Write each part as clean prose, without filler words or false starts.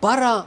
12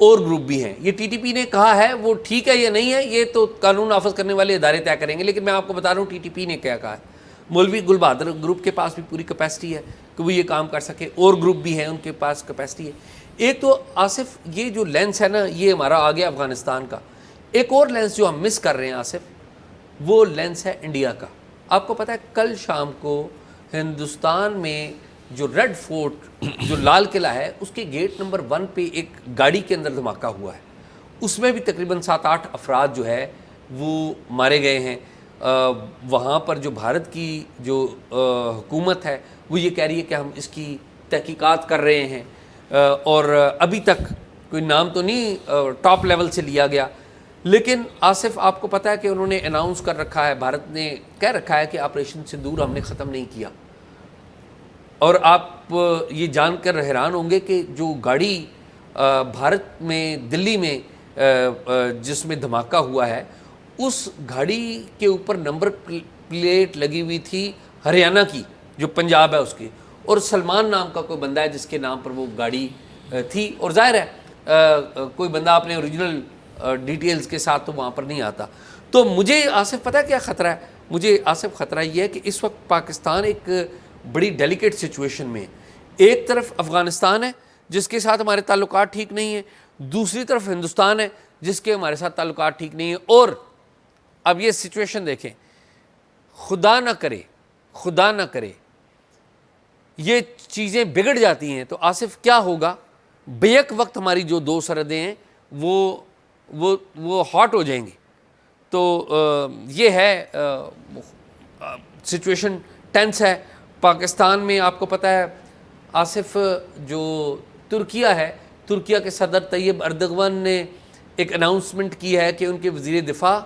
اور گروپ بھی ہیں. یہ TTP نے کہا ہے, وہ ٹھیک ہے یا نہیں ہے یہ تو قانون نافذ کرنے والے ادارے طے کریں گے, لیکن میں آپ کو بتا رہا ہوں TTP نے کیا کہا ہے. مولوی گل بہادر گروپ کے پاس بھی پوری کیپیسٹی ہے کہ وہ یہ کام کر سکے, اور گروپ بھی ہیں ان کے پاس کیپیسٹی ہے. ایک تو آصف یہ جو لینس ہے نا یہ ہمارا آ گیا افغانستان کا, ایک اور لینس جو ہم مس کر رہے ہیں آصف وہ لینس ہے انڈیا کا. آپ کو پتہ ہے کل شام کو ہندوستان میں جو ریڈ فورٹ جو لال قلعہ ہے اس کے گیٹ نمبر 1 پہ ایک گاڑی کے اندر دھماکہ ہوا ہے, اس میں بھی تقریباً 7-8 افراد جو ہے وہ مارے گئے ہیں. وہاں پر جو بھارت کی جو حکومت ہے وہ یہ کہہ رہی ہے کہ ہم اس کی تحقیقات کر رہے ہیں, اور ابھی تک کوئی نام تو نہیں ٹاپ لیول سے لیا گیا. لیکن آصف آپ کو پتہ ہے کہ انہوں نے اناؤنس کر رکھا ہے, بھارت نے کہہ رکھا ہے کہ آپریشن سندور ہم نے ختم نہیں کیا. اور آپ یہ جان کر حیران ہوں گے کہ جو گاڑی بھارت میں دلی میں جس میں دھماکہ ہوا ہے اس گاڑی کے اوپر نمبر پلیٹ لگی ہوئی تھی ہریانہ کی جو پنجاب ہے اس کی, اور سلمان نام کا کوئی بندہ ہے جس کے نام پر وہ گاڑی تھی. اور ظاہر ہے کوئی بندہ اپنے اوریجنل ڈیٹیلز کے ساتھ تو وہاں پر نہیں آتا. تو مجھے آصف پتہ ہے کیا خطرہ ہے, مجھے آصف خطرہ یہ ہے کہ اس وقت پاکستان ایک بڑی ڈیلیکیٹ سچویشن میں ہے. ایک طرف افغانستان ہے جس کے ساتھ ہمارے تعلقات ٹھیک نہیں ہیں, دوسری طرف ہندوستان ہے جس کے ہمارے ساتھ تعلقات ٹھیک نہیں ہیں. اور اب یہ سچویشن دیکھیں, خدا نہ کرے یہ چیزیں بگڑ جاتی ہیں تو آصف کیا ہوگا, بیک وقت ہماری جو 2 سرحدیں ہیں وہ ہاٹ ہو جائیں گی. تو یہ ہے سچویشن ٹینس ہے پاکستان میں. آپ کو پتہ ہے آصف جو ترکیہ ہے, ترکیہ کے صدر طیب اردغان نے ایک اناؤنسمنٹ کی ہے کہ ان کے وزیر دفاع,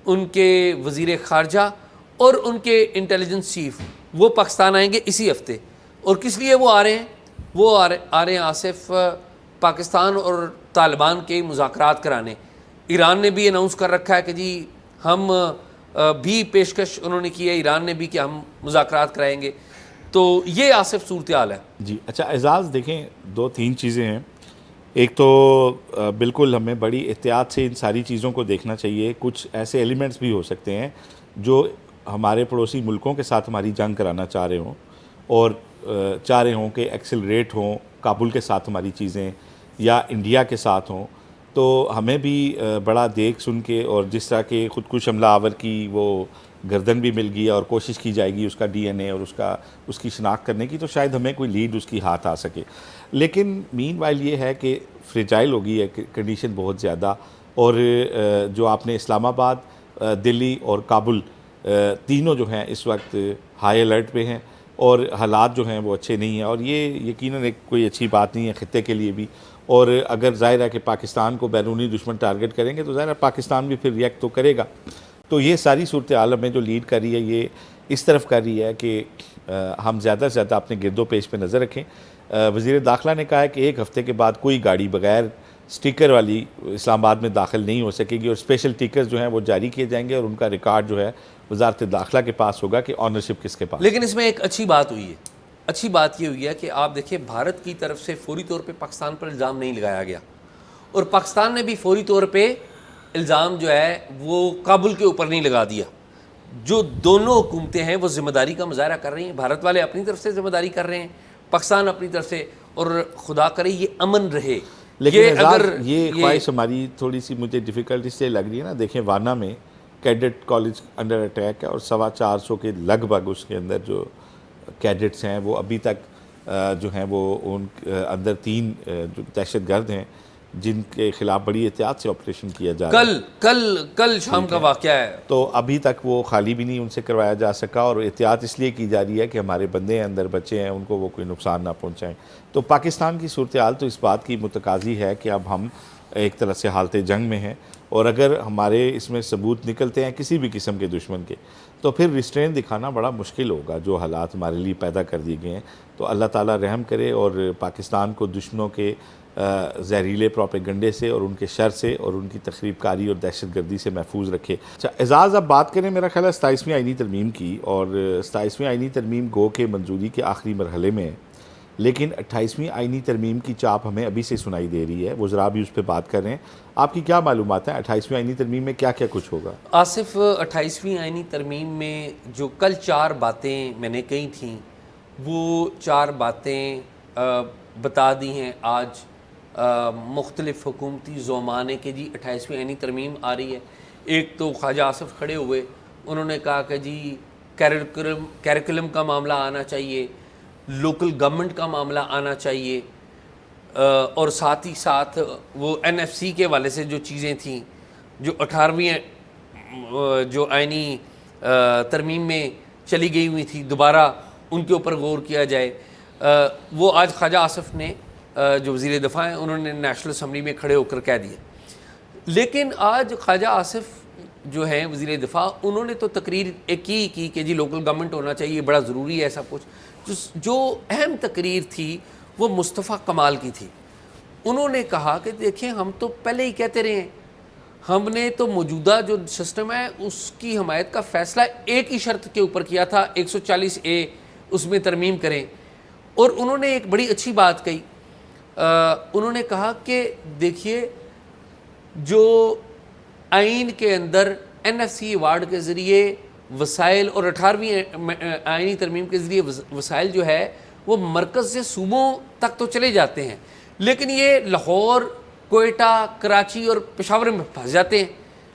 ان کے وزیر خارجہ اور ان کے انٹیلیجنس چیف وہ پاکستان آئیں گے اسی ہفتے. اور کس لیے وہ آ رہے ہیں؟ وہ آ رہے ہیں آصف پاکستان اور طالبان کے مذاکرات کرانے. ایران نے بھی اناؤنس کر رکھا ہے کہ جی ہم بھی پیشکش انہوں نے کی ہے ایران نے بھی کہ ہم مذاکرات کرائیں گے. تو یہ آصف صورتحال ہے. جی اچھا اعزاز, دیکھیں 2-3 چیزیں ہیں. ایک تو بالکل ہمیں بڑی احتیاط سے ان ساری چیزوں کو دیکھنا چاہیے. کچھ ایسے ایلیمنٹس بھی ہو سکتے ہیں جو ہمارے پڑوسی ملکوں کے ساتھ ہماری جنگ کرانا چاہ رہے ہوں اور چاہ رہے ہوں کہ ایکسلریٹ ہوں, کابل کے ساتھ ہماری چیزیں یا انڈیا کے ساتھ ہوں. تو ہمیں بھی بڑا دیکھ سن کے, اور جس طرح کے خود کش حملہ آور کی وہ گردن بھی مل گئی اور کوشش کی جائے گی اس کا DNA اور اس کی شناخت کرنے کی, تو شاید ہمیں کوئی لیڈ اس کی ہاتھ آ سکے. لیکن مین وائل یہ ہے کہ فریجائل ہوگی ہے کنڈیشن بہت زیادہ. اور جو آپ نے اسلام آباد, دلی اور کابل تینوں جو ہیں اس وقت ہائی الرٹ پہ ہیں اور حالات جو ہیں وہ اچھے نہیں ہیں. اور یہ یقیناً ایک کوئی اچھی بات نہیں ہے خطے کے لیے بھی. اور اگر ظاہر ہے کہ پاکستان کو بیرونی دشمن ٹارگٹ کریں گے تو ظاہر ہے پاکستان بھی پھر ریئیکٹ تو کرے گا. تو یہ ساری صورتحال میں جو لیڈ کر رہی ہے یہ اس طرف کر رہی ہے کہ ہم زیادہ سے زیادہ اپنے گرد و پیش پہ نظر رکھیں. وزیر داخلہ نے کہا ہے کہ 1 ہفتے کے بعد کوئی گاڑی بغیر سٹیکر والی اسلام آباد میں داخل نہیں ہو سکے گی, اور اسپیشل ٹکرز جو ہیں وہ جاری کیے جائیں گے اور ان کا ریکارڈ جو ہے وزارت داخلہ کے پاس ہوگا کہ آنرشپ کس کے پاس. لیکن اس میں ایک اچھی بات ہوئی ہے, اچھی بات یہ ہوئی ہے کہ آپ دیکھیں بھارت کی طرف سے فوری طور پہ پاکستان پر الزام نہیں لگایا گیا, اور پاکستان نے بھی فوری طور پہ الزام جو ہے وہ کابل کے اوپر نہیں لگا دیا. جو دونوں حکومتیں ہیں وہ ذمہ داری کا مظاہرہ کر رہی ہیں, بھارت والے اپنی طرف سے ذمہ داری کر رہے ہیں, پاکستان اپنی طرف سے, اور خدا کرے یہ امن رہے. لیکن اگر یہ خواہش ہماری تھوڑی سی مجھے ڈیفیکلٹ اس لیے لگ رہی ہے نا, دیکھیں وانا میں کیڈٹ کالج انڈر اٹیک ہے اور 450 کے لگ بھگ اس کے اندر جو کیڈٹس ہیں وہ ابھی تک جو ہیں وہ ان اندر 3 جو دہشت گرد ہیں جن کے خلاف بڑی احتیاط سے آپریشن کیا جا رہا ہے. کل شام کا واقعہ ہے, تو ابھی تک وہ خالی بھی نہیں ان سے کروایا جا سکا, اور احتیاط اس لیے کی جا رہی ہے کہ ہمارے بندے ہیں اندر, بچے ہیں, ان کو وہ کوئی نقصان نہ پہنچائیں. تو پاکستان کی صورتحال تو اس بات کی متقاضی ہے کہ اب ہم ایک طرح سے حالت جنگ میں ہیں, اور اگر ہمارے اس میں ثبوت نکلتے ہیں کسی بھی قسم کے دشمن کے تو پھر ریسٹرین دکھانا بڑا مشکل ہوگا. جو حالات ہمارے لیے پیدا کر دیے گئے ہیں, تو اللہ تعالیٰ رحم کرے اور پاکستان کو دشمنوں کے زہریلے پروپیگنڈے سے اور ان کے شر سے اور ان کی تخریب کاری اور دہشت گردی سے محفوظ رکھے. اچھا اعزاز, اب بات کریں میرا خیال ہے 27ویں آئینی ترمیم کی, اور 27ویں آئینی ترمیم گو کے منظوری کے آخری مرحلے میں ہے. لیکن 28ویں آئینی ترمیم کی چاپ ہمیں ابھی سے سنائی دے رہی ہے، وزراء بھی اس پہ بات کر رہے ہیں. آپ کی کیا معلومات ہیں 28ویں آئینی ترمیم میں کیا کیا کچھ ہوگا؟ آصف، 28ویں آئینی ترمیم میں جو کل 4 باتیں میں نے کہی تھیں وہ 4 باتیں بتا دی ہیں آج مختلف حکومتی زعماء نے کہ جی 28ویں آئینی ترمیم آ رہی ہے. ایک تو خواجہ آصف کھڑے ہوئے، انہوں نے کہا کہ جی کیریکولم کا معاملہ آنا چاہیے، لوکل گورنمنٹ کا معاملہ آنا چاہیے، اور ساتھ ہی ساتھ وہ NFC کے حوالے سے جو چیزیں تھیں جو 18ویں جو آئینی ترمیم میں چلی گئی ہوئی تھی دوبارہ ان کے اوپر غور کیا جائے. وہ آج خواجہ آصف نے جو وزیر دفاع ہیں انہوں نے نیشنل اسمبلی میں کھڑے ہو کر کہہ دیا. لیکن آج خواجہ آصف جو ہیں وزیر دفاع، انہوں نے تو تقریر ایک ہی کی کہ جی لوکل گورنمنٹ ہونا چاہیے، بڑا ضروری ہے ایسا کچھ. جو اہم تقریر تھی وہ مصطفیٰ کمال کی تھی. انہوں نے کہا کہ دیکھیں ہم تو پہلے ہی کہتے رہے ہیں، ہم نے تو موجودہ جو سسٹم ہے اس کی حمایت کا فیصلہ ایک ہی شرط کے اوپر کیا تھا، 140A اس میں ترمیم کریں. اور انہوں نے ایک بڑی اچھی بات کہی، انہوں نے کہا کہ دیکھیے جو آئین کے اندر NFC ایوارڈ کے ذریعے وسائل اور 18ویں آئینی ترمیم کے ذریعے وسائل جو ہے وہ مرکز سے صوبوں تک تو چلے جاتے ہیں، لیکن یہ لاہور، کوئٹہ، کراچی اور پشاور میں پھنس جاتے ہیں،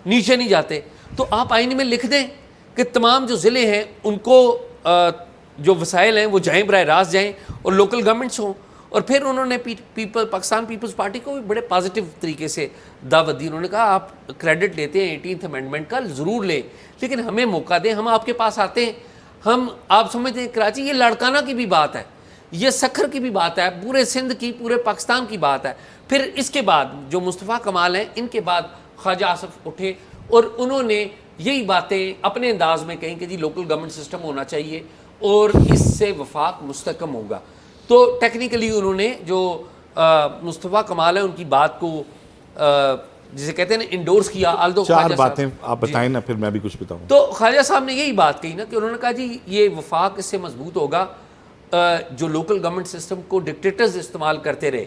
نیچے نہیں جاتے. تو آپ آئین میں لکھ دیں کہ تمام جو ضلع ہیں ان کو جو وسائل ہیں وہ جائیں، براہ راست جائیں اور لوکل گورنمنٹس ہوں. اور پھر انہوں نے پاکستان پیپلز پارٹی کو بھی بڑے پازیٹیو طریقے سے دعوت دی. انہوں نے کہا آپ کریڈٹ لیتے ہیں 18th امینڈمنٹ کا، ضرور لیں، لیکن ہمیں موقع دیں، ہم آپ کے پاس آتے ہیں. ہم آپ سمجھتے ہیں کراچی یہ لاڑکانہ کی بھی بات ہے، یہ سکھر کی بھی بات ہے، پورے سندھ کی، پورے پاکستان کی بات ہے. پھر اس کے بعد جو مصطفیٰ کمال ہیں ان کے بعد خواجہ آصف اٹھے اور انہوں نے یہی باتیں اپنے انداز میں کہیں کہ جی لوکل گورنمنٹ سسٹم ہونا چاہیے اور اس سے وفاق مستحکم ہوگا. تو ٹیکنیکلی انہوں نے جو مصطفیٰ کمال ہے ان کی بات کو جسے کہتے ہیں نا انڈورس کیا. 4 باتیں آپ بتائیں نا، پھر میں بھی کچھ بتاؤں. تو خواجہ صاحب نے یہی بات کہی نا کہ انہوں نے کہا جی یہ وفاق اس سے مضبوط ہوگا. جو لوکل گورنمنٹ سسٹم کو ڈکٹیٹرز استعمال کرتے رہے،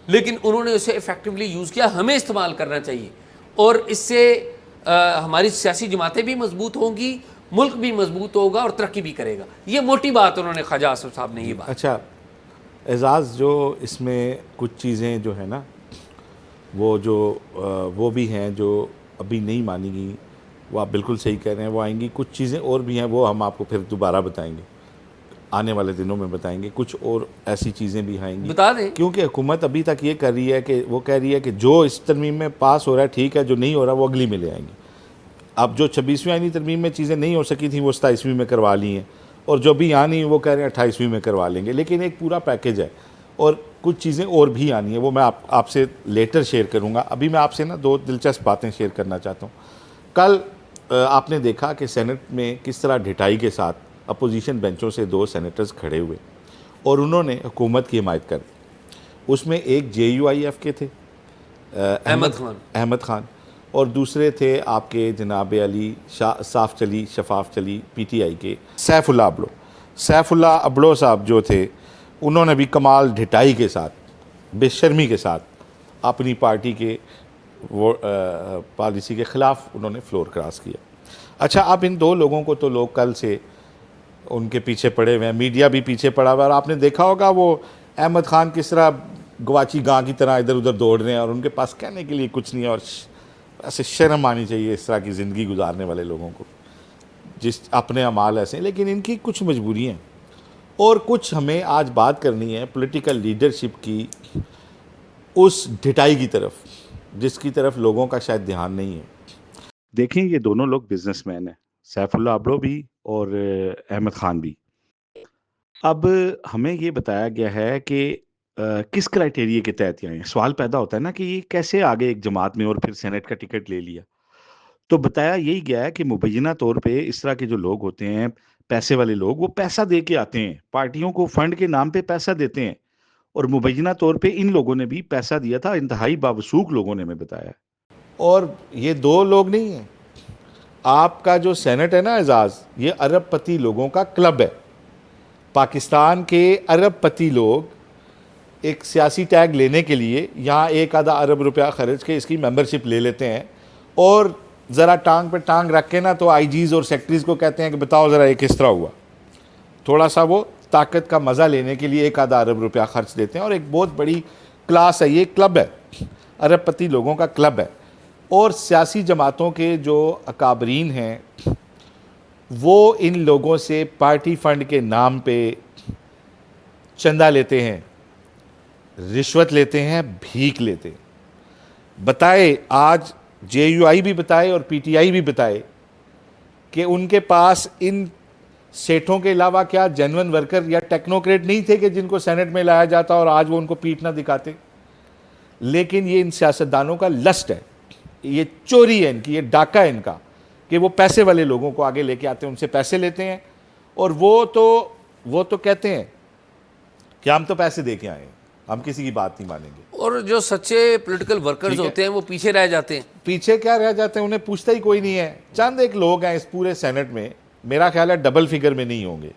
لیکن انہوں نے اسے افیکٹولی یوز کیا، ہمیں استعمال کرنا چاہیے، اور اس سے ہماری سیاسی جماعتیں بھی مضبوط ہوں گی، ملک بھی مضبوط ہوگا اور ترقی بھی کرے گا. یہ موٹی بات انہوں نے خواجہ آصف صاحب نے یہ بات. اچھا اعزاز، جو اس میں کچھ چیزیں جو ہیں نا وہ بھی ہیں جو ابھی نہیں مانی گئی، وہ آپ بالکل صحیح کہہ رہے ہیں، وہ آئیں گی. کچھ چیزیں اور بھی ہیں وہ ہم آپ کو پھر دوبارہ بتائیں گے، آنے والے دنوں میں بتائیں گے. کچھ اور ایسی چیزیں بھی آئیں گی، بتا دیں، کیونکہ حکومت ابھی تک یہ کر رہی ہے کہ وہ کہہ رہی ہے کہ جو اس ترمیم میں پاس ہو رہا ہے ٹھیک ہے، جو نہیں ہو رہا وہ اگلی میں لے آئیں گے. اب جو 26ویں آئینی ترمیم میں چیزیں نہیں ہو سکی تھیں وہ 27ویں میں کروا لی ہیں، اور جو بھی آنی وہ کہہ رہے ہیں 28ویں میں کروا لیں گے. لیکن ایک پورا پیکج ہے اور کچھ چیزیں اور بھی آنی ہیں، وہ میں آپ سے لیٹر شیئر کروں گا. ابھی میں آپ سے نا 2 دلچسپ باتیں شیئر کرنا چاہتا ہوں. کل آپ نے دیکھا کہ سینٹ میں کس طرح ڈھٹائی کے ساتھ اپوزیشن بینچوں سے 2 سینیٹرز کھڑے ہوئے اور انہوں نے حکومت کی حمایت کر دی. اس میں ایک JUIF کے تھے احمد خان، اور دوسرے تھے آپ کے جناب علی شفاف چلی PTI کے سیف اللہ ابڑو صاحب جو تھے، انہوں نے بھی کمال ڈھٹائی کے ساتھ، بے شرمی کے ساتھ اپنی پارٹی کے پالیسی کے خلاف انہوں نے فلور کراس کیا. اچھا اب ان 2 لوگوں کو تو لوگ کل سے ان کے پیچھے پڑے ہوئے ہیں، میڈیا بھی پیچھے پڑا ہوا ہے، اور آپ نے دیکھا ہوگا وہ احمد خان کس طرح گواچی گاں کی طرح ادھر ادھر دوڑ رہے ہیں اور ان کے پاس کہنے کے لیے کچھ نہیں ہے. اور ایسے شرم آنی چاہیے اس طرح کی زندگی گزارنے والے لوگوں کو، جس اپنے اعمال ایسے ہیں. لیکن ان کی کچھ مجبوریاں ہیں اور کچھ ہمیں آج بات کرنی ہے پولیٹیکل لیڈرشپ کی، اس ڈھٹائی کی طرف جس کی طرف لوگوں کا شاید دھیان نہیں ہے. دیکھیں یہ دونوں لوگ بزنس مین ہیں، سیف اللہ ابڑو بھی اور احمد خان بھی. اب ہمیں یہ بتایا گیا ہے کہ کس کرائٹیریے کے تحت آئے ہیں. سوال پیدا ہوتا ہے نا کہ یہ کیسے آگے ایک جماعت میں اور پھر سینٹ کا ٹکٹ لے لیا. تو بتایا یہی گیا ہے کہ مبینہ طور پہ اس طرح کے جو لوگ ہوتے ہیں، پیسے والے لوگ، وہ پیسہ دے کے آتے ہیں، پارٹیوں کو فنڈ کے نام پہ پیسہ دیتے ہیں، اور مبینہ طور پہ ان لوگوں نے بھی پیسہ دیا تھا، انتہائی باوثوق لوگوں نے ہمیں بتایا. اور یہ 2 لوگ نہیں ہیں، آپ کا جو سینٹ ہے نا اعزاز، یہ ارب پتی لوگوں کا کلب ہے. پاکستان کے ارب پتی لوگ ایک سیاسی ٹیگ لینے کے لیے یہاں 1-2 ارب روپیہ خرچ کے اس کی ممبرشپ لے لیتے ہیں اور ذرا ٹانگ پہ ٹانگ رکھ کے نا تو آئی جیز اور سیکٹریز کو کہتے ہیں کہ بتاؤ ذرا یہ کس طرح ہوا. تھوڑا سا وہ طاقت کا مزہ لینے کے لیے 1-2 ارب روپیہ خرچ دیتے ہیں. اور ایک بہت بڑی کلاس ہے, یہ کلب ہے, ارب پتی لوگوں کا کلب ہے. اور سیاسی جماعتوں کے جو اکابرین ہیں وہ ان لوگوں سے پارٹی فنڈ کے نام پہ چندہ لیتے ہیں, رشوت لیتے ہیں, بھیک لیتے ہیں. بتائے آج جے یو آئی بھی بتائے اور پی ٹی آئی بھی بتائے کہ ان کے پاس ان سیٹھوں کے علاوہ کیا جینون ورکر یا ٹیکنوکریٹ نہیں تھے کہ جن کو سینٹ میں لایا جاتا اور آج وہ ان کو پیٹ نہ دکھاتے. لیکن یہ ان سیاستدانوں کا لسٹ ہے, یہ چوری ہے ان کی, یہ ڈاکہ ہے ان کا کہ وہ پیسے والے لوگوں کو آگے لے کے آتے ہیں, ان سے پیسے لیتے ہیں اور وہ تو کہتے ہیں کہ ہم تو پیسے دے کے آئے ہیں, ہم کسی کی بات نہیں مانیں گے. اور جو سچے پولیٹیکل ورکرز ہوتے ہیں وہ پیچھے رہ جاتے ہیں. پیچھے کیا رہ جاتے ہیں, انہیں پوچھتا ہی کوئی نہیں ہے. چند ایک لوگ ہیں اس پورے سینٹ میں, میرا خیال ہے ڈبل فگر میں نہیں ہوں گے,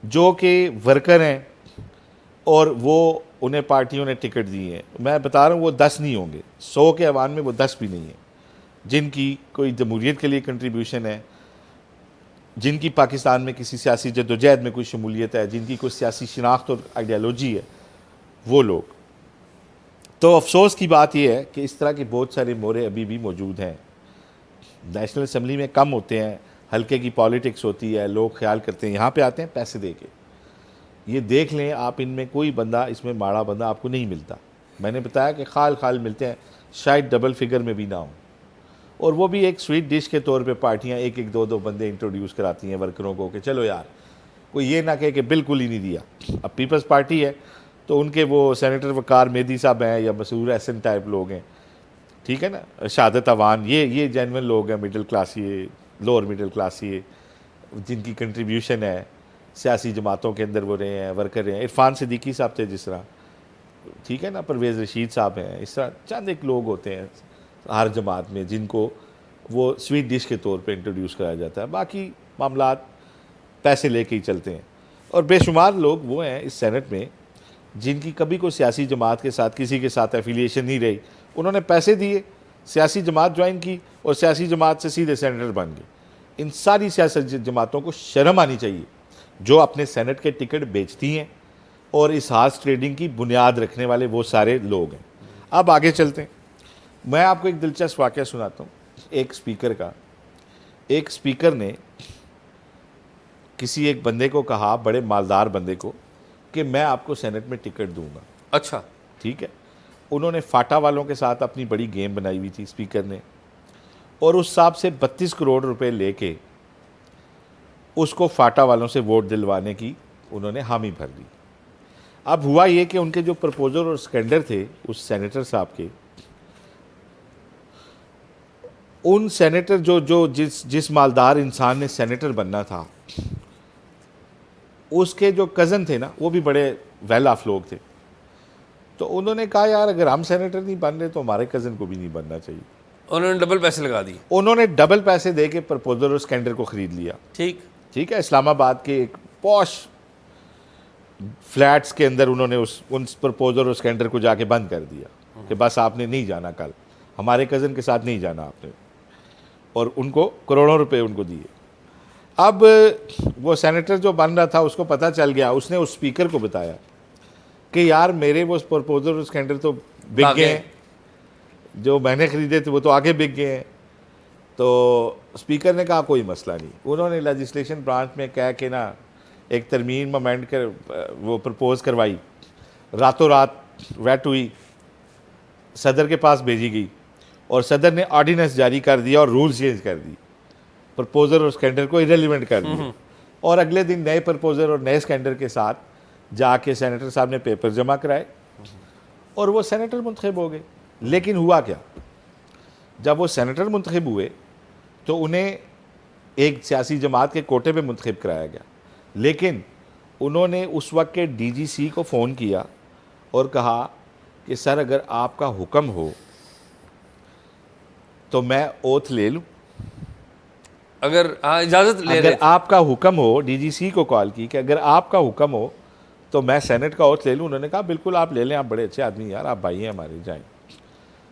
جو کہ ورکر ہیں اور وہ انہیں پارٹیوں نے ٹکٹ دی ہیں. میں بتا رہا ہوں وہ 10 نہیں ہوں گے, 100 کے عوام میں وہ 10 بھی نہیں ہیں جن کی کوئی جمہوریت کے لیے کنٹریبیوشن ہے, جن کی پاکستان میں کسی سیاسی جدوجہد میں کوئی شمولیت ہے, جن کی کوئی سیاسی شناخت اور آئیڈیالوجی ہے, وہ لوگ. تو افسوس کی بات یہ ہے کہ اس طرح کے بہت سارے مورے ابھی بھی موجود ہیں. نیشنل اسمبلی میں کم ہوتے ہیں, ہلکے کی پالیٹکس ہوتی ہے, لوگ خیال کرتے ہیں یہاں پہ آتے ہیں پیسے دے کے. یہ دیکھ لیں آپ, ان میں کوئی بندہ اس میں ماڑا بندہ آپ کو نہیں ملتا. میں نے بتایا کہ خال ملتے ہیں, شاید ڈبل فگر میں بھی نہ ہوں, اور وہ بھی ایک سویٹ ڈش کے طور پہ پارٹیاں 1-2 بندے انٹروڈیوس کراتی ہیں ورکروں کو کہ چلو یار, کوئی یہ نہ کہے کہ بالکل ہی نہیں دیا. اب پیپلز پارٹی ہے تو ان کے وہ سینیٹر وقار مہدی صاحب ہیں یا مسعود احسن ٹائپ لوگ ہیں, ٹھیک ہے نا, شہادت اوان, یہ جینون لوگ ہیں, مڈل کلاس, یہ لوور مڈل کلاس, یہ جن کی کنٹریبیوشن ہے سیاسی جماعتوں کے اندر وہ رہے ہیں, ورکر رہے ہیں. عرفان صدیقی صاحب تھے جس طرح, ٹھیک ہے نا, پرویز رشید صاحب ہیں, اس طرح چند ایک لوگ ہوتے ہیں ہر جماعت میں جن کو وہ سویٹ ڈش کے طور پہ انٹروڈیوس کرایا جاتا ہے. باقی معاملات پیسے لے کے ہی چلتے ہیں. اور بے شمار لوگ وہ ہیں اس سینٹ میں جن کی کبھی کوئی سیاسی جماعت کے ساتھ کسی کے ساتھ ایفیلیشن نہیں رہی, انہوں نے پیسے دیے, سیاسی جماعت جوائن کی اور سیاسی جماعت سے سیدھے سینیٹر بن گئے. ان ساری سیاسی جماعتوں کو شرم آنی چاہیے جو اپنے سینٹ کے ٹکٹ بیچتی ہیں اور اس ہارس ٹریڈنگ کی بنیاد رکھنے والے وہ سارے لوگ ہیں. اب آگے چلتے ہیں. میں آپ کو ایک دلچسپ واقعہ سناتا ہوں ایک اسپیکر کا. ایک اسپیکر نے کسی ایک بندے کو کہا, بڑے مالدار بندے کو, کہ میں آپ کو سینٹ میں ٹکٹ دوں گا. اچھا, ٹھیک ہے. انہوں نے فاٹا والوں کے ساتھ اپنی بڑی گیم بنائی ہوئی تھی اسپیکر نے, اور اس صاحب سے 32 کروڑ روپے لے کے اس کو فاٹا والوں سے ووٹ دلوانے کی انہوں نے حامی بھر دی. اب ہوا یہ کہ ان کے جو پرپوزر اور اسکینڈر تھے اس سینیٹر صاحب کے, ان سینیٹر جو جس مالدار انسان نے سینیٹر بننا تھا, اس کے جو کزن تھے نا وہ بھی بڑے ویل آف لوگ تھے. تو انہوں نے کہا یار اگر ہم سینیٹر نہیں بن رہے تو ہمارے کزن کو بھی نہیں بننا چاہیے. انہوں نے ڈبل پیسے لگا دیے. انہوں نے ڈبل پیسے دے کے پرپوزر اور اسکینڈر کو خرید لیا. ٹھیک ہے. اسلام آباد کے ایک پوش فلیٹس کے اندر انہوں نے ان پرپوزر اور اسکینڈر کو جا کے بند کر دیا کہ بس آپ نے نہیں جانا, کل ہمارے کزن کے ساتھ نہیں جانا آپ نے, اور ان کو کروڑوں روپے ان کو دیے. اب وہ سینیٹر جو بن رہا تھا اس کو پتہ چل گیا, اس نے اس اسپیکر کو بتایا کہ یار میرے وہ پرپوزر اور اسکینڈر تو بک گئے ہیں, جو میں نے خریدے تھے وہ تو آگے بک گئے ہیں. تو اسپیکر نے کہا کوئی مسئلہ نہیں. انہوں نے لیجسلیشن برانچ میں کہہ کے نا ایک ترمیم امینڈ کر وہ پرپوز کروائی, راتوں رات ویٹ ہوئی, صدر کے پاس بھیجی گئی, اور صدر نے آرڈیننس جاری کر دیا اور رولز چینج کر دی, پرپوزر اور اسکینڈر کو ایریلیونٹ کر دیا. اور اگلے دن نئے پرپوزر اور نئے اسکینڈر کے ساتھ جا کے سینیٹر صاحب نے پیپر جمع کرائے اور وہ سینیٹر منتخب ہو گئے. لیکن ہوا کیا, جب وہ سینیٹر منتخب ہوئے تو انہیں ایک سیاسی جماعت کے کوٹے پہ منتخب کرایا گیا, لیکن انہوں نے اس وقت کے ڈی جی سی کو فون کیا اور کہا کہ سر اگر آپ کا حکم ہو تو میں اوتھ لے لوں, اگر اجازت لے اگر آپ کا حکم ہو. ڈی جی سی کو کال کی کہ اگر آپ کا حکم ہو تو میں سینٹ کا اوتھ لے لوں؟ انہوں نے کہا بالکل آپ لے لیں, آپ بڑے اچھے آدمی یار, آپ بھائی ہیں ہمارے, جائیں.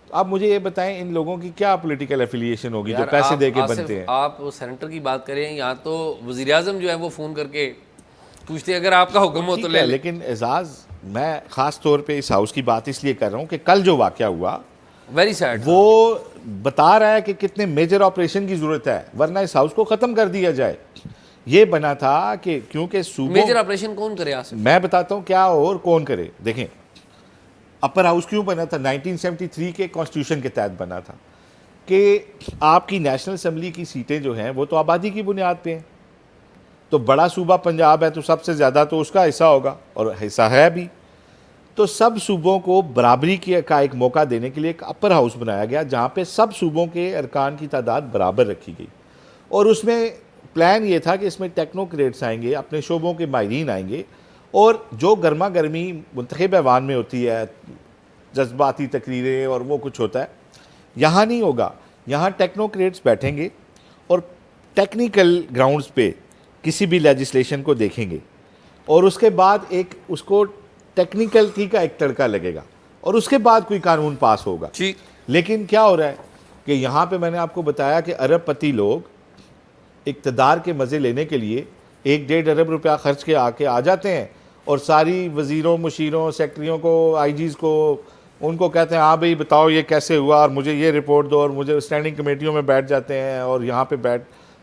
آپ مجھے یہ بتائیں ان لوگوں کی کیا پولیٹیکل ایفیلیشن ہوگی جو پیسے دے کے بنتے ہیں؟ آپ سینیٹر کی بات کریں, یہاں تو وزیر اعظم جو ہے وہ فون کر کے پوچھتے ہیں اگر آپ کا حکم ہو تو لے لیں. لیکن اعزاز, میں خاص طور پہ اس ہاؤس کی بات اس لیے کر رہا ہوں کہ کل جو واقعہ ہوا ویری سیڈ, وہ بتا رہا ہے کہ کتنے میجر آپریشن کی ضرورت ہے, ورنہ اس ہاؤس کو ختم کر دیا جائے. یہ بنا تھا کہ کیونکہ صوبوں, میجر آپریشن کون کرے آصف؟ میں بتاتا ہوں کیا اور کون کرے. دیکھیں اپر ہاؤس کیوں بنا تھا؟ 1973 کے کانسٹیٹیوشن کے تحت بنا تھا کہ آپ کی نیشنل اسمبلی کی سیٹیں جو ہیں وہ تو آبادی کی بنیاد پہ ہیں. تو بڑا صوبہ پنجاب ہے تو سب سے زیادہ تو اس کا حصہ ہوگا, اور حصہ ہے بھی. تو سب صوبوں کو برابری کا ایک موقع دینے کے لیے ایک اپر ہاؤس بنایا گیا جہاں پہ سب صوبوں کے ارکان کی تعداد برابر رکھی گئی. اور اس میں پلان یہ تھا کہ اس میں ٹیکنوکریٹس آئیں گے, اپنے شعبوں کے ماہرین آئیں گے, اور جو گرما گرمی منتخب ایوان میں ہوتی ہے, جذباتی تقریریں اور وہ کچھ ہوتا ہے, یہاں نہیں ہوگا. یہاں ٹیکنوکریٹس بیٹھیں گے اور ٹیکنیکل گراؤنڈز پہ کسی بھی لیجسلیشن کو دیکھیں گے, اور اس کے بعد ایک اس کو ٹیکنیکلٹی کا ایک تڑکا لگے گا, اور اس کے بعد کوئی قانون پاس ہوگا. لیکن کیا ہو رہا ہے کہ یہاں پہ میں نے آپ کو بتایا کہ ارب پتی لوگ اقتدار کے مزے لینے کے لیے 1.5 ارب روپیہ خرچ کے آ جاتے ہیں, اور ساری وزیروں, مشیروں, سیکٹریوں کو, آئی جیز کو, ان کو کہتے ہیں ہاں بھئی بتاؤ یہ کیسے ہوا اور مجھے یہ رپورٹ دو, اور مجھے اسٹینڈنگ کمیٹیوں میں بیٹھ جاتے ہیں اور یہاں پہ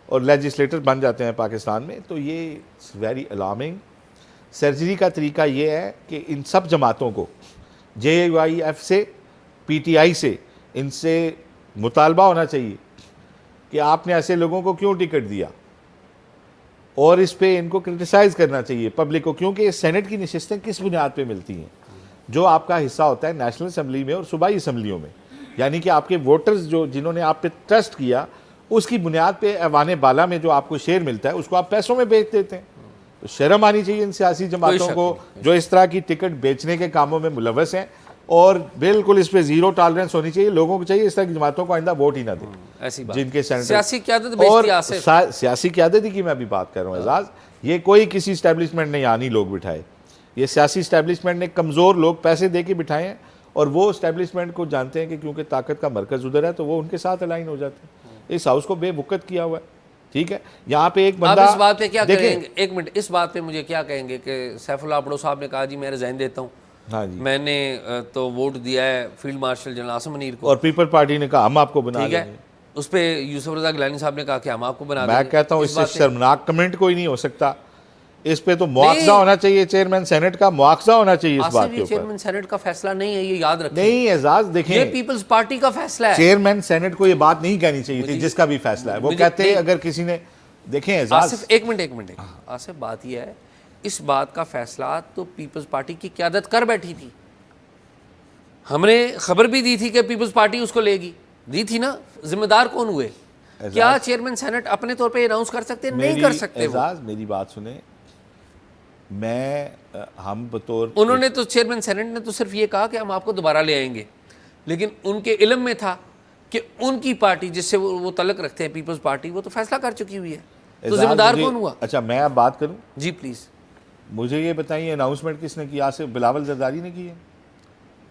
اور لیجسلیٹر بن جاتے ہیں پاکستان میں. تو یہ ویری الارمنگ. سرجری کا طریقہ یہ ہے کہ ان سب جماعتوں کو, JUIF سے, PTI سے, ان سے مطالبہ ہونا چاہیے کہ آپ نے ایسے لوگوں کو کیوں ٹکٹ دیا, اور اس پہ ان کو کرٹیسائز کرنا چاہیے پبلک کو, کیونکہ سینٹ کی نشستیں کس بنیاد پہ ملتی ہیں؟ جو آپ کا حصہ ہوتا ہے نیشنل اسمبلی میں اور صوبائی اسمبلیوں میں, یعنی کہ آپ کے ووٹرز جنہوں نے آپ پہ ٹرسٹ کیا, اس کی بنیاد پہ ایوان بالا میں جو آپ کو شیئر ملتا ہے اس کو آپ پیسوں میں بیچ دیتے ہیں. تو شرم آنی چاہیے ان سیاسی جماعتوں کو جو اس طرح کی ٹکٹ بیچنے کے کاموں میں ملوث ہیں, اور بالکل اس پہ زیرو ٹالرنس ہونی چاہیے. لوگوں کو چاہیے اس طرح کی جماعتوں کو آئندہ ووٹ ہی نہ دیں جن کے سیاسی قیادت اور سیاسی قیادت کی میں بھی بات کر رہا ہوں اعزاز. یہ کوئی کسی اسٹیبلشمنٹ نے یہاں نہیں لوگ بٹھائے, یہ سیاسی اسٹیبلشمنٹ نے کمزور لوگ پیسے دے کے بٹھائے ہیں, اور وہ اسٹیبلشمنٹ کو جانتے ہیں کہ کیونکہ طاقت کا مرکز ادھر ہے تو وہ ان کے ساتھ الائن ہو جاتے ہیں. اس ہاؤس کو بے وقت کیا ہوا ہے. ٹھیک ہے, یہاں پہ ایک بندہ, اس بات پہ کیا کہیں گے؟ ایک منٹ, اس بات پہ مجھے کیا کہیں گے کہ سیف اللہ بڑو صاحب نے کہا جی میں ریزائن دیتا ہوں, ہاں جی, میں نے تو ووٹ دیا ہے field marshal general Asim Munir کو, اور پیپل پارٹی نے کہا ہم آپ کو بنا لیں گے. اس پہ یوسف رضا گیلانی صاحب نے کہا کہ ہم آپ کو بنا دیں گے. میں کہتا ہوں اس سے شرمناک کمنٹ کوئی نہیں ہو سکتا. اس پہ تو مواخذہ ہونا چاہیے, چیئرمین سینٹ کا مواخذہ ہونا چاہیے اس بات کے اوپر. چیئرمین سینٹ کا فیصلہ نہیں ہے, یہ یاد رکھیں. نہیں اعزاز, دیکھیں یہ پیپلز پارٹی کا فیصلہ ہے. چیئرمین سینٹ کو یہ بات نہیں کہنی چاہیے تھی جس کا بھی فیصلہ ہے. وہ کہتے ہیں اگر کسی نے, دیکھیں اعزاز, آصف ایک منٹ آصف, بات یہ ہے اس بات کا فیصلہ تو پیپلز پارٹی کی قیادت کر بیٹھی تھی. ہم نے خبر بھی دی تھی کہ پیپلز پارٹی اس کو لے گی, دی تھی نا. ذمہ دار کون ہوئے؟ کیا چیئرمین سینٹ اپنے طور پہ اناؤنس کر سکتے؟ نہیں کر سکتے. اعزاز میری بات سنیں, ہم بطور, انہوں نے تو چیئرمین سینٹ نے تو صرف یہ کہا کہ ہم آپ کو دوبارہ لے آئیں گے, لیکن ان کے علم میں تھا کہ ان کی پارٹی جس سے وہ تعلق رکھتے ہیں پیپلز پارٹی, وہ تو فیصلہ کر چکی ہوئی ہے. تو ذمہ دار کون ہوا؟ اچھا میں اب بات کروں. جی پلیز. مجھے یہ بتائیے اناؤنسمنٹ کس نے کیا؟ سے بلاول زرداری نے کی ہے.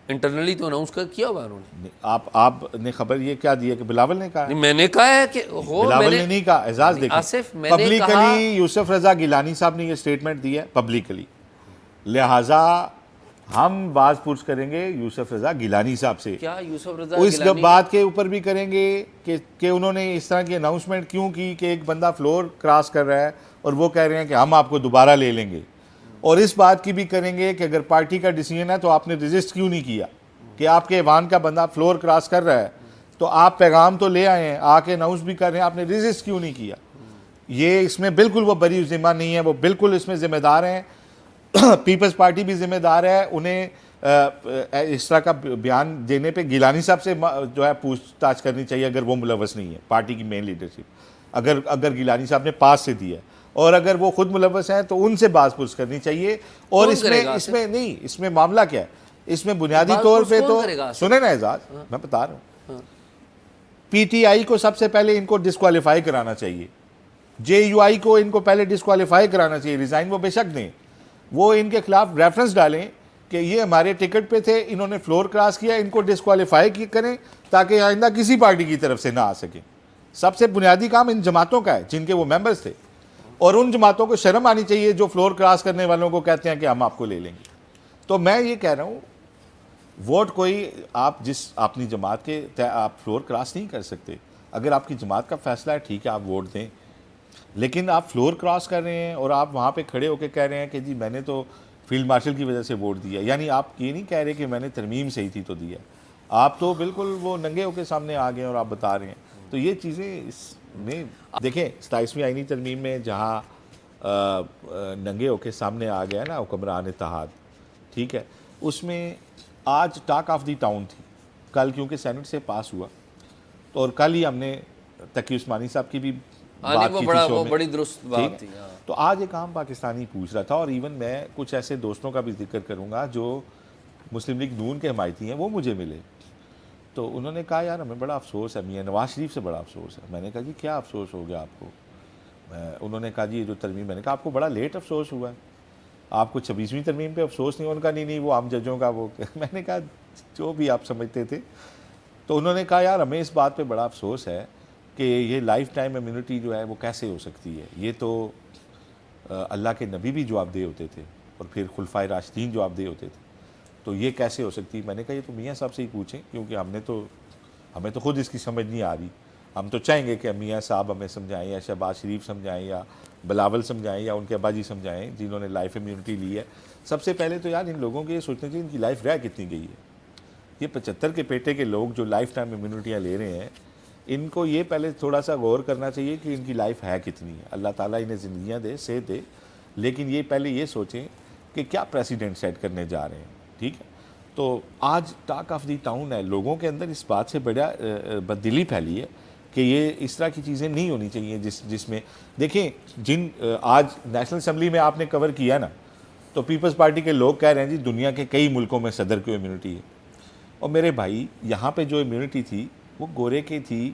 انٹرنلی تو اناؤنس کیا ہوا انہوں نے. آپ نے خبر یہ کیا دی ہے کہ بلاول نے کہا؟ میں نے کہا ہے کہ بلاول نے نہیں کہا. اعزاز دیکھیں, پبلکلی یوسف رضا گیلانی صاحب نے یہ سٹیٹمنٹ دی ہے پبلکلی, لہٰذا ہم باز پرس کریں گے یوسف رضا گیلانی صاحب سے. کیا یوسف رضا اس بات کے اوپر بھی کریں گے کہ انہوں نے اس طرح کی اناؤنسمنٹ کیوں کی کہ ایک بندہ فلور کراس کر رہا ہے اور وہ کہہ رہے ہیں کہ ہم آپ کو دوبارہ لے لیں گے. اور اس بات کی بھی کریں گے کہ اگر پارٹی کا ڈیسیژن ہے تو آپ نے رجسٹ کیوں نہیں کیا کہ آپ کے ایوان کا بندہ فلور کراس کر رہا ہے, تو آپ پیغام تو لے آئے ہیں, آ کے اناؤنس بھی کر رہے ہیں, آپ نے رجسٹ کیوں نہیں کیا. یہ اس میں بالکل وہ بری ذمہ نہیں ہے, وہ بالکل اس میں ذمہ دار ہیں. پیپلز پارٹی بھی ذمہ دار ہے. انہیں اس طرح کا بیان دینے پہ گیلانی صاحب سے جو ہے پوچھ تاچھ کرنی چاہیے اگر وہ ملوث نہیں ہے پارٹی کی مین لیڈرشپ. اگر گیلانی صاحب نے پاس سے دیا ہے اور اگر وہ خود ملوث ہیں تو ان سے باز پرس کرنی چاہیے. اور اس میں نہیں, اس میں معاملہ کیا ہے, اس میں بنیادی طور پہ تو سنیں نا اعزاز, میں بتا رہا ہوں, PTI کو سب سے پہلے ان کو ڈسکوالیفائی کرانا چاہیے, JUI کو ان کو پہلے ڈسکوالیفائی کرانا چاہیے. ریزائن وہ بے شک دیں, وہ ان کے خلاف ریفرنس ڈالیں کہ یہ ہمارے ٹکٹ پہ تھے, انہوں نے فلور کراس کیا, ان کو ڈسکوالیفائی کریں تاکہ آئندہ کسی پارٹی کی طرف سے نہ آ سکیں. سب سے بنیادی کام ان جماعتوں کا ہے جن کے وہ ممبرز تھے, اور ان جماعتوں کو شرم آنی چاہیے جو فلور کراس کرنے والوں کو کہتے ہیں کہ ہم آپ کو لے لیں گے. تو میں یہ کہہ رہا ہوں, ووٹ کوئی آپ جس اپنی جماعت کے آپ فلور کراس نہیں کر سکتے. اگر آپ کی جماعت کا فیصلہ ہے ٹھیک ہے آپ ووٹ دیں, لیکن آپ فلور کراس کر رہے ہیں اور آپ وہاں پہ کھڑے ہو کے کہہ رہے ہیں کہ جی میں نے تو فیلڈ مارشل کی وجہ سے ووٹ دیا, یعنی آپ یہ نہیں کہہ رہے کہ میں نے ترمیم صحیح تھی تو دیا, آپ تو بالکل وہ ننگے ہو کے سامنے آ گئے اور آپ بتا رہے ہیں. تو یہ چیزیں اس میں دیکھیں 27ویں آئینی ترمیم میں جہاں ننگے ہو کے سامنے آ گیا نا حکمران اتحاد, ٹھیک ہے, اس میں آج ٹاک آف دی ٹاؤن تھی کل, کیونکہ سینٹ سے پاس ہوا, تو اور کل ہی ہم نے تقی عثمانی صاحب کی بھی بات کی تھی شو میں, بڑی درست بات تھی. تو آج ایک عام پاکستانی پوچھ رہا تھا, اور ایون میں کچھ ایسے دوستوں کا بھی ذکر کروں گا جو مسلم لیگ نون کے حمایتی ہیں, وہ مجھے ملے, تو انہوں نے کہا یار ہمیں بڑا افسوس ہے, میاں نواز شریف سے بڑا افسوس ہے. میں نے کہا جی کیا افسوس ہو گیا آپ کو؟ انہوں نے کہا جی یہ جو ترمیم, میں نے کہا آپ کو بڑا لیٹ افسوس ہوا ہے, آپ کو 26ویں ترمیم پہ افسوس نہیں. ان کا نہیں وہ عام ججوں کا وہ میں نے کہا جو بھی آپ سمجھتے تھے. تو انہوں نے کہا یار ہمیں اس بات پہ بڑا افسوس ہے کہ یہ لائف ٹائم امیونٹی جو ہے وہ کیسے ہو سکتی ہے, یہ تو اللہ کے نبی بھی جواب دہ ہوتے تھے اور پھر خلفائے راشدین جواب دہ ہوتے تھے, تو یہ کیسے ہو سکتی. میں نے کہا یہ تو میاں صاحب سے ہی پوچھیں, کیونکہ ہمیں تو خود اس کی سمجھ نہیں آ رہی. ہم تو چاہیں گے کہ میاں صاحب ہمیں سمجھائیں, یا شہباز شریف سمجھائیں, یا بلاول سمجھائیں, یا ان کے ابا جی سمجھائیں جنہوں نے لائف امیونٹی لی ہے. سب سے پہلے تو یار ان لوگوں کے یہ سوچنا چاہیے ان کی لائف رہ کتنی گئی ہے. یہ 75 کے پیٹے کے لوگ جو لائف ٹائم امیونٹیاں لے رہے ہیں, ان کو یہ پہلے تھوڑا سا غور کرنا چاہیے کہ ان کی لائف ہے کتنی ہے. اللہ تعالیٰ انہیں زندگیاں دے, صحت دے, لیکن یہ پہلے یہ سوچیں کہ کیا پریسیڈنٹ سیٹ کرنے جا رہے ہیں. ٹھیک ہے, تو آج ٹاک آف دی ٹاؤن ہے, لوگوں کے اندر اس بات سے بڑا بددلی پھیلی ہے کہ یہ اس طرح کی چیزیں نہیں ہونی چاہیے جس میں دیکھیں جن آج نیشنل اسمبلی میں آپ نے کور کیا نا, تو پیپلز پارٹی کے لوگ کہہ رہے ہیں جی دنیا کے کئی ملکوں میں صدر کو امیونٹی ہے, اور میرے بھائی یہاں پہ جو امیونٹی تھی وہ گورے کی تھی,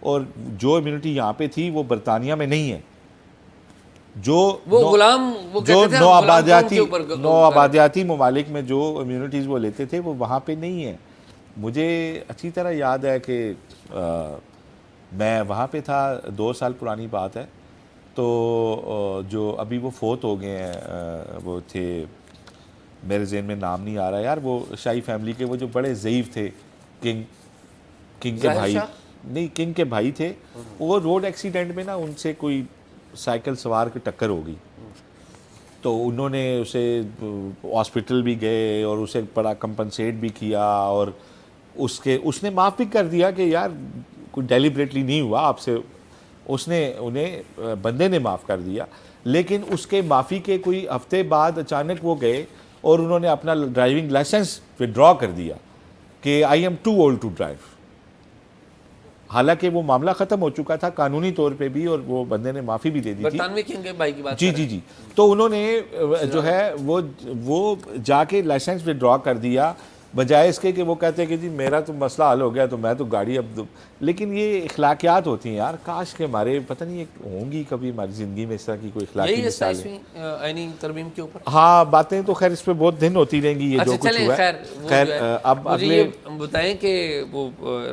اور جو امیونٹی یہاں پہ تھی وہ برطانیہ میں نہیں ہے. جو نو آبادیاتی ممالک میں جو امیونٹیز وہ لیتے تھے وہ وہاں پہ نہیں ہیں. مجھے اچھی طرح یاد ہے کہ میں وہاں پہ تھا, 2 سال پرانی بات ہے, تو جو ابھی وہ فوت ہو گئے ہیں وہ تھے, میرے ذہن میں نام نہیں آ رہا یار, وہ شاہی فیملی کے وہ جو بڑے ضعیف تھے, کنگ کے بھائی نہیں, کنگ کے بھائی تھے, وہ روڈ ایکسیڈنٹ میں نا ان سے کوئی سائیکل سوار کی ٹکر ہو گئی, تو انہوں نے اسے ہاسپٹل بھی گئے اور اسے بڑا کمپنسیٹ بھی کیا, اور اس نے معاف بھی کر دیا کہ یار کوئی ڈیلیبریٹلی نہیں ہوا آپ سے, اس نے انہیں بندے نے معاف کر دیا. لیکن اس کے معافی کے کوئی ہفتے بعد اچانک وہ گئے اور انہوں نے اپنا ڈرائیونگ لائسنس وڈرا کر دیا کہ I am too old to drive, حالانکہ وہ معاملہ ختم ہو چکا تھا قانونی طور پہ بھی, اور وہ بندے نے معافی بھی دے دی تھی. برطانوی کنگ کے بھائی کی بات جی. تو انہوں نے جو ہے وہ جا کے لائسنس وڈرا کر دیا, بجائے اس کے کہ وہ کہتے ہیں کہ جی میرا تو مسئلہ حل ہو گیا تو میں تو گاڑی اب لیکن یہ اخلاقیات ہوتی ہیں یار, کاش کہ ہمارے پتہ نہیں ہوں گی کبھی ہماری زندگی میں اس طرح کی کوئی اخلاقی مثالیں. آئینی ترمیم کے اوپر ہاں باتیں تو خیر اس پہ بہت دن ہوتی رہیں گی, یہ جو کچھ ہوا ہے. خیر اب اگلے بتائیں کہ وہ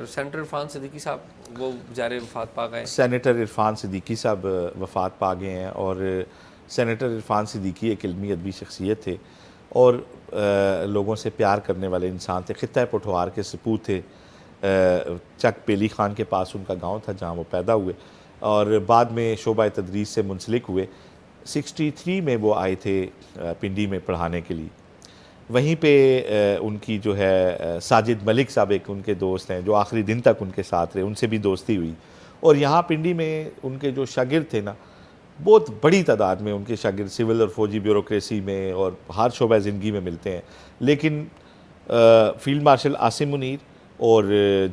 سینیٹر عرفان صدیقی صاحب وہ بیچارے وفات پا گئے. سینیٹر عرفان صدیقی صاحب وفات پا گئے ہیں, اور سینیٹر عرفان صدیقی ایک علمی ادبی شخصیت تھے اور لوگوں سے پیار کرنے والے انسان تھے. خطہ پٹھوار کے سپوت تھے, چک پیلی خان کے پاس ان کا گاؤں تھا جہاں وہ پیدا ہوئے, اور بعد میں شعبہ تدریس سے منسلک ہوئے. 63 میں وہ آئے تھے پنڈی میں پڑھانے کے لیے. وہیں پہ ان کی جو ہے ساجد ملک صاحب ایک ان کے دوست ہیں جو آخری دن تک ان کے ساتھ رہے, ان سے بھی دوستی ہوئی. اور یہاں پنڈی میں ان کے جو شاگرد تھے نا, بہت بڑی تعداد میں ان کے شاگرد سول اور فوجی بیوروکریسی میں اور ہر شعبہ زندگی میں ملتے ہیں. لیکن فیلڈ مارشل عاصم منیر اور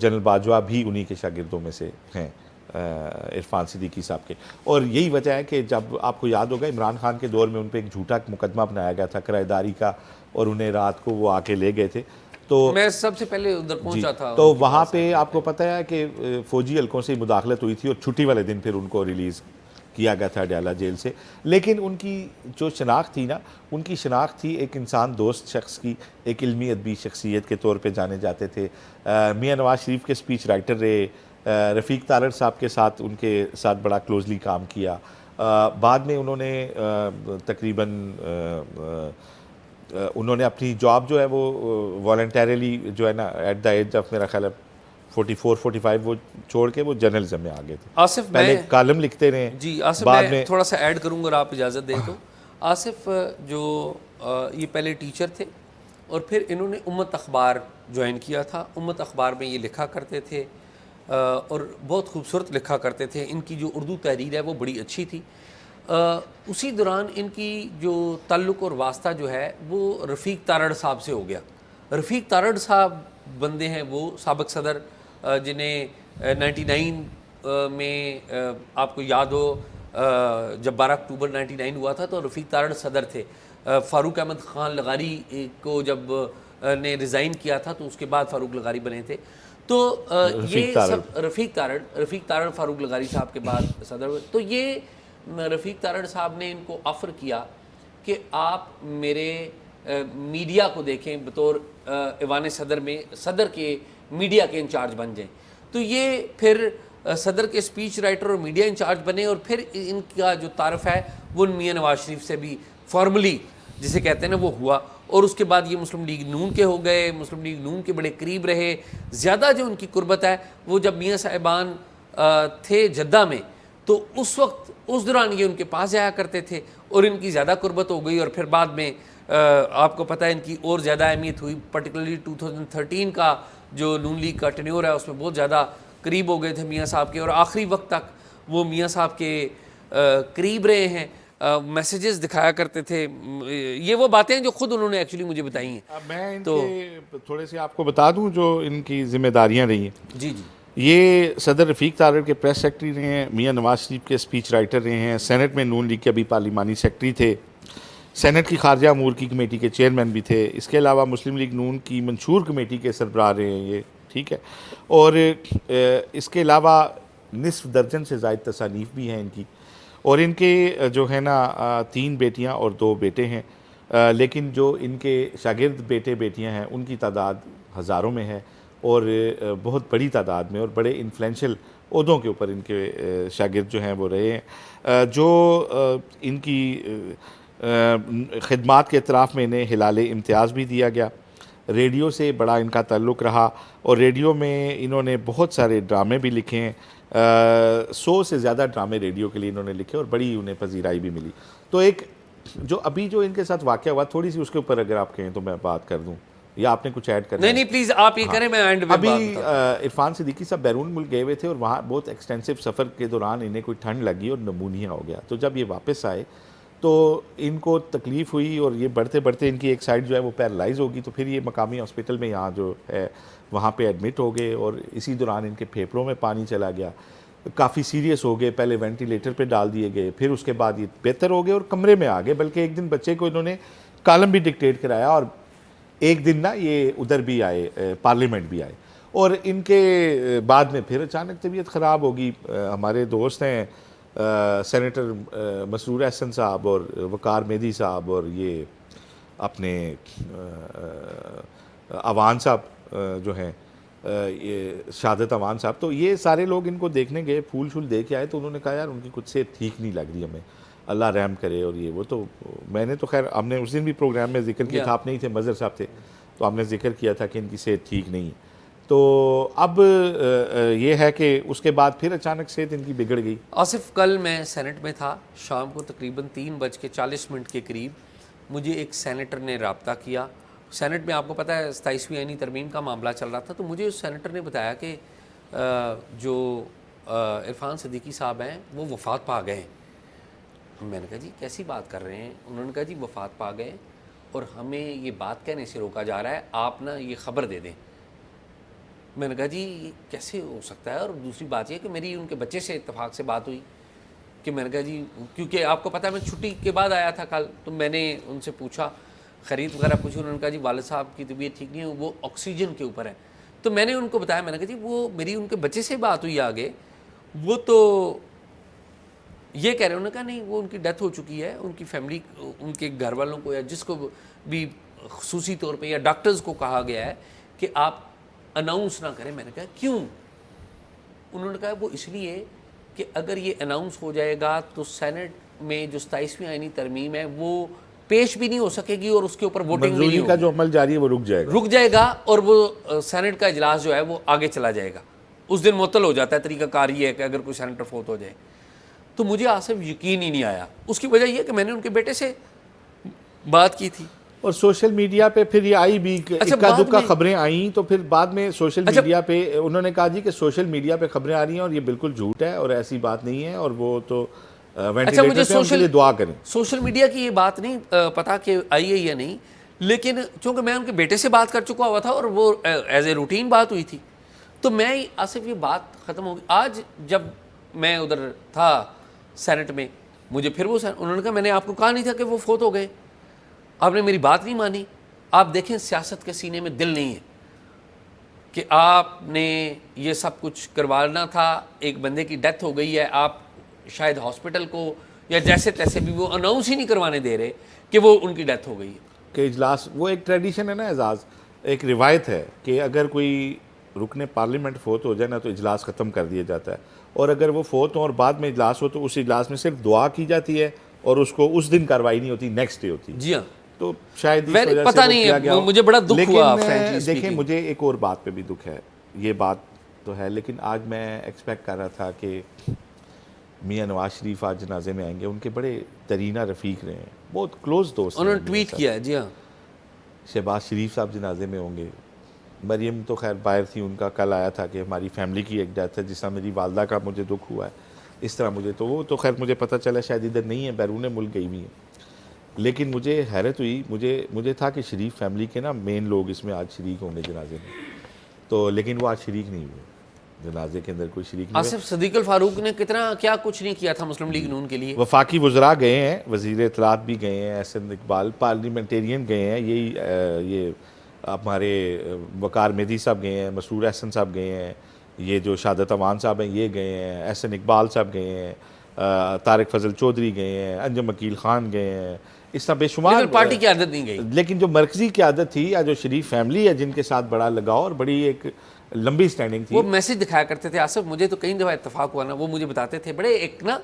جنرل باجوہ بھی انہی کے شاگردوں میں سے ہیں, عرفان صدیقی صاحب کے. اور یہی وجہ ہے کہ جب آپ کو یاد ہوگا عمران خان کے دور میں ان پہ ایک جھوٹا مقدمہ بنایا گیا تھا کرایہ داری کا, اور انہیں رات کو وہ آ کے لے گئے تھے. تو میں سب سے پہلے ادھر پہنچا تھا, تو وہاں پہ آپ کو پتہ ہے کہ فوجی حلقوں سے مداخلت ہوئی تھی, اور چھٹی والے دن پھر ان کو ریلیز کیا گیا تھا اڈیالہ جیل سے. لیکن ان کی جو شناخت تھی نا, ان کی شناخت تھی ایک انسان دوست شخص کی, ایک علمی ادبی شخصیت کے طور پہ جانے جاتے تھے. میاں نواز شریف کے اسپیچ رائٹر رہے, رفیق تارڑ صاحب کے ساتھ ان کے ساتھ بڑا کلوزلی کام کیا. بعد میں انہوں نے تقریباً انہوں نے اپنی جاب جو ہے وہ والنٹیریلی جو ہے نا ایٹ دا ایج آف میرا خیال ہے 44-45 وہ چھوڑ کے وہ جرنلزم میں آگے تھے. آصف پہلے کالم لکھتے رہے. جی آصف میں تھوڑا سا ایڈ کروں گا اور آپ اجازت دیں تو. آصف جو یہ پہلے ٹیچر تھے اور پھر انہوں نے امت اخبار جوائن کیا تھا. امت اخبار میں یہ لکھا کرتے تھے اور بہت خوبصورت لکھا کرتے تھے. ان کی جو اردو تحریر ہے وہ بڑی اچھی تھی. اسی دوران ان کی جو تعلق اور واسطہ جو ہے وہ رفیق تارڑ صاحب سے ہو گیا. رفیق تارڑ صاحب بندے ہیں وہ سابق صدر جنہیں 99 میں آپ کو یاد ہو جب 12 اکتوبر 99 ہوا تھا تو رفیق تارڑ صدر تھے. فاروق احمد خان لغاری کو جب نے ریزائن کیا تھا تو اس کے بعد فاروق لغاری بنے تھے. تو یہ سب رفیق تارڑ فاروق لغاری صاحب کے بعد صدر ہوئے. تو یہ رفیق تارڑ صاحب نے ان کو آفر کیا کہ آپ میرے میڈیا کو دیکھیں بطور ایوان صدر میں, صدر کے میڈیا کے انچارج بن جائیں. تو یہ پھر صدر کے اسپیچ رائٹر اور میڈیا انچارج بنے اور پھر ان کا جو تعارف ہے وہ میاں نواز شریف سے بھی فارملی جسے کہتے ہیں نا وہ ہوا. اور اس کے بعد یہ مسلم لیگ نون کے ہو گئے, مسلم لیگ نون کے بڑے قریب رہے. زیادہ جو ان کی قربت ہے وہ جب میاں صاحبان تھے جدہ میں تو اس وقت اس دوران یہ ان کے پاس جایا کرتے تھے اور ان کی زیادہ قربت ہو گئی. اور پھر بعد میں آپ کو پتہ ہے ان کی اور زیادہ اہمیت ہوئی, پرٹیکولرلی 2013 کا جو نون لیگ کا ٹینیور ہے اس میں بہت زیادہ قریب ہو گئے تھے میاں صاحب کے اور آخری وقت تک وہ میاں صاحب کے قریب رہے ہیں. میسیجز دکھایا کرتے تھے. یہ وہ باتیں جو خود انہوں نے ایکچولی مجھے بتائی ہیں. میں ان کے تھوڑے سے آپ کو بتا دوں جو ان کی ذمہ داریاں رہی ہیں. جی جی. یہ صدر رفیق تارڑ کے پریس سیکرٹری رہے ہیں, میاں نواز شریف کے اسپیچ رائٹر رہے ہیں, سینٹ میں نون لیگ کے ابھی پارلیمانی سیکرٹری تھے, سینٹ کی خارجہ امور کی کمیٹی کے چیئرمین بھی تھے. اس کے علاوہ مسلم لیگ نون کی منشور کمیٹی کے سربراہ رہے ہیں یہ, ٹھیک ہے. اور اس کے علاوہ نصف درجن سے زائد تصانیف بھی ہیں ان کی. اور ان کے جو ہے نا 3 بیٹیاں اور 2 بیٹے ہیں. لیکن جو ان کے شاگرد بیٹے بیٹیاں ہیں ان کی تعداد ہزاروں میں ہے اور بہت بڑی تعداد میں اور بڑے انفلوئنشل عہدوں کے اوپر ان کے شاگرد جو ہیں وہ رہے ہیں. جو ان کی خدمات کے اطراف میں انہیں ہلال امتیاز بھی دیا گیا. ریڈیو سے بڑا ان کا تعلق رہا اور ریڈیو میں انہوں نے بہت سارے ڈرامے بھی لکھے ہیں. 100 سے زیادہ ڈرامے ریڈیو کے لیے انہوں نے لکھے اور بڑی انہیں پذیرائی بھی ملی. تو ایک جو ابھی جو ان کے ساتھ واقعہ ہوا تھوڑی سی اس کے اوپر اگر آپ کہیں تو میں بات کر دوں یا آپ نے کچھ ایڈ کرنا؟ نہیں پلیز آپ یہ کریں, میں اینڈ میں. ابھی عرفان صدیقی صاحب بیرون ملک گئے ہوئے تھے اور وہاں بہت ایکسٹینسو سفر کے دوران انہیں کوئی ٹھنڈ لگی اور نمونیا ہو گیا. تو جب یہ واپس آئے تو ان کو تکلیف ہوئی اور یہ بڑھتے بڑھتے ان کی ایک سائڈ جو ہے وہ پیرالائز ہوگی. تو پھر یہ مقامی ہاسپٹل میں یہاں جو ہے وہاں پہ ایڈمٹ ہو گئے اور اسی دوران ان کے پھیپھڑوں میں پانی چلا گیا, کافی سیریس ہو گئے. پہلے وینٹیلیٹر پہ ڈال دیے گئے, پھر اس کے بعد یہ بہتر ہو گئے اور کمرے میں آ گئے. بلکہ ایک دن بچے کو انہوں نے کالم بھی ڈکٹیٹ کرایا اور ایک دن نا یہ ادھر بھی آئے, پارلیمنٹ بھی آئے. اور ان کے بعد میں پھر اچانک طبیعت خراب ہوگی. ہمارے دوست ہیں سینیٹر مسرور احسن صاحب اور وقار مہدی صاحب اور یہ اپنے اوان صاحب جو ہیں یہ شہادت اوان صاحب. تو یہ سارے لوگ ان کو دیکھنے گئے, پھول شول دے کے آئے. تو انہوں نے کہا یار ان کی کچھ سے ٹھیک نہیں لگ رہی ہمیں, اللہ رحم کرے. اور یہ وہ تو میں نے تو خیر ہم نے اس دن بھی پروگرام میں ذکر کیا تھا, آپ نہیں تھے, مظہر صاحب تھے, تو ہم نے ذکر کیا تھا کہ ان کی صحت ٹھیک نہیں. تو اب یہ ہے کہ اس کے بعد پھر اچانک صحت ان کی بگڑ گئی. آصف کل میں سینٹ میں تھا, شام کو تقریباً 3:40 کے قریب مجھے ایک سینیٹر نے رابطہ کیا. سینٹ میں آپ کو پتہ ہے 27ویں آئینی ترمیم کا معاملہ چل رہا تھا. تو مجھے اس سینیٹر نے بتایا کہ جو عرفان صدیقی صاحب ہیں وہ وفات پا گئے ہیں. میں نے کہا جی کیسی بات کر رہے ہیں؟ انہوں نے کہا جی وفات پا گئے اور ہمیں یہ بات کہنے سے روکا جا رہا ہے, آپ نا یہ خبر دے دیں. میں نے کہا جی یہ کیسے ہو سکتا ہے؟ اور دوسری بات یہ کہ میری ان کے بچے سے اتفاق سے بات ہوئی کہ میں نے کہا جی کیونکہ آپ کو پتہ ہے میں چھٹی کے بعد آیا تھا کل, تو میں نے ان سے پوچھا, خرید وغیرہ پوچھی. انہوں نے کہا جی والد صاحب کی طبیعت ٹھیک نہیں ہے, وہ آکسیجن کے اوپر ہے. تو میں نے ان کو بتایا, میں نے کہا جی وہ میری ان کے بچے سے بات ہوئی آگے, وہ تو یہ کہہ رہے ہیں, انہوں نے کہا نہیں وہ ان کی ڈیتھ ہو چکی ہے, ان کی فیملی, ان کے گھر والوں کو یا جس کو بھی خصوصی طور پہ یا ڈاکٹرز کو کہا گیا ہے کہ آپ اناؤنس نہ کریں. میں نے کہا کیوں؟ انہوں نے کہا وہ اس لیے کہ اگر یہ اناؤنس ہو جائے گا تو سینٹ میں جو 27ویں آئینی ترمیم ہے وہ پیش بھی نہیں ہو سکے گی اور اس کے اوپر ووٹنگ بھی نہیں ہوگی. کا جو عمل جاری ہے وہ رک جائے گا اور وہ سینٹ کا اجلاس جو ہے وہ آگے چلا جائے گا. اس دن معطل ہو جاتا ہے. طریقہ کار یہ ہے کہ اگر کوئی سینیٹر فوت ہو جائے. تو مجھے آصف یقین ہی نہیں آیا. اس کی وجہ یہ ہے کہ میں نے ان کے بیٹے سے بات کی تھی اور سوشل میڈیا پہ پھر یہ آئی بھی اکا دکا خبریں آئیں, تو پھر بعد میں سوشل میڈیا پہ انہوں نے کہا جی کہ سوشل میڈیا پہ خبریں آ رہی ہیں اور یہ بالکل جھوٹ ہے اور ایسی بات نہیں ہے, اور وہ تو وینٹیلیٹر سے ان کے لیے دعا کریں. سوشل میڈیا کی یہ بات نہیں پتا کہ آئی ہے یا نہیں, لیکن چونکہ میں ان کے بیٹے سے بات کر چکا ہوا تھا اور وہ ایز اے روٹین بات ہوئی تھی, تو میں آصف یہ بات ختم ہو گئی. آج جب میں ادھر تھا سینٹ میں, مجھے پھر وہ انہوں نے کہا میں نے آپ کو کہا نہیں تھا کہ وہ فوت ہو گئے, آپ نے میری بات نہیں مانی. آپ دیکھیں سیاست کے سینے میں دل نہیں ہے کہ آپ نے یہ سب کچھ کروانا تھا. ایک بندے کی ڈیتھ ہو گئی ہے, آپ شاید ہاسپٹل کو یا جیسے تیسے بھی وہ اناؤنس ہی نہیں کروانے دے رہے کہ وہ ان کی ڈیتھ ہو گئی ہے. کہ اجلاس وہ ایک ٹریڈیشن ہے نا اعزاز, ایک روایت ہے کہ اگر کوئی رکن پارلیمنٹ فوت ہو جائے نا تو اجلاس ختم کر دیا جاتا ہے, اور اگر وہ فوت ہوں اور بعد میں اجلاس ہو تو اس اجلاس میں صرف دعا کی جاتی ہے اور اس کو اس دن کارروائی نہیں ہوتی, نیکسٹ ڈے ہوتی ہے. جی ہاں, تو شاید پتہ نہیں ہے, مجھے بڑا دکھ ہوا. دیکھیں مجھے ایک اور بات پہ بھی دکھ ہے, یہ بات تو ہے, لیکن آج میں ایکسپیکٹ کر رہا تھا کہ میاں نواز شریف آج جنازے میں آئیں گے. ان کے بڑے ترینہ رفیق رہے ہیں, بہت کلوز دوست. انہوں نے ٹویٹ کیا ہے. جی ہاں, شہباز شریف صاحب جنازے میں ہوں گے. مریم تو خیر باہر تھی, ان کا کل آیا تھا کہ ہماری فیملی کی ایک ڈیتھ ہے, جس طرح میری والدہ کا مجھے دکھ ہوا ہے اس طرح مجھے, تو وہ تو خیر مجھے پتہ چلا شاید ادھر نہیں ہے, بیرون ملک گئی ہوئی ہیں. لیکن مجھے حیرت ہوئی, مجھے تھا کہ شریف فیملی کے نا مین لوگ اس میں آج شریک ہوں گے جنازے میں, تو لیکن وہ آج شریک نہیں ہوئے جنازے کے اندر, کوئی شریک نہیں. آصف صدیق الفاروق نے کتنا کیا کچھ نہیں کیا تھا مسلم لیگ نون کے لیے. وفاقی وزراء گئے ہیں, وزیر اطلاعات بھی گئے ہیں, احسن اقبال, پارلیمنٹیرین گئے ہیں, یہ ہمارے وقار مہدی صاحب گئے ہیں, مسرور احسن صاحب گئے ہیں, یہ جو شہادت امان صاحب ہیں یہ گئے ہیں, احسن اقبال صاحب گئے ہیں, طارق فضل چودھری گئے ہیں, انجم عقیل خان گئے ہیں, اس طرح بے شمار. لیکن پارٹی کی عادت نہیں گئی. لیکن جو مرکزی قیادت تھی یا جو شریف فیملی ہے جن کے ساتھ بڑا لگاؤ اور بڑی ایک لمبی سٹینڈنگ تھی, وہ میسج دکھایا کرتے تھے. آصف مجھے تو کئی دفعہ اتفاق ہوا نا, وہ مجھے بتاتے تھے بڑے ایک نا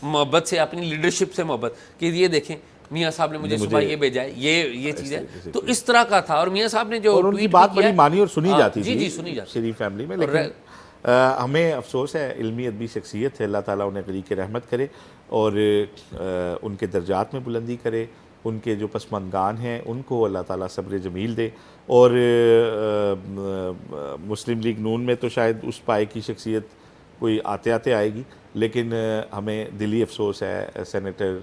محبت سے, اپنی لیڈرشپ سے محبت, کہ یہ دیکھیں میاں صاحب نے مجھے صبح یہ بھیجا ہے, یہ چیز ہے, تو اس طرح کا تھا. اور میاں صاحب نے جو ان کی بات بڑی مانی اور سنی جاتی تھی. جی سنی جاتی شریف فیملی میں. لیکن ہمیں افسوس ہے, علمی ادبی شخصیت ہے, اللہ تعالیٰ انہیں غریق رحمت کرے اور ان کے درجات میں بلندی کرے. ان کے جو پسماندگان ہیں ان کو اللہ تعالیٰ صبر جمیل دے. اور مسلم لیگ نون میں تو شاید اس پائے کی شخصیت کوئی آتے آتے آئے گی, لیکن ہمیں دلی افسوس ہے سینیٹر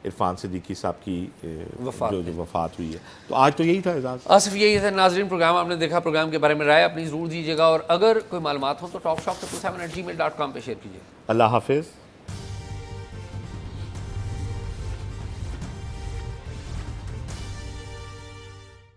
عرفان صدیقی صاحب کی جو وفات ہوئی ہے. تو آج تو یہی تھا اعزاز. آصف یہی تھا. ناظرین پروگرام آپ نے دیکھا, پروگرام کے بارے میں رائے اپنی ضرور دیجیے گا, اور اگر کوئی معلومات ہوں تو talkshop@gmail.com پہ شیئر کیجیے. اللہ حافظ.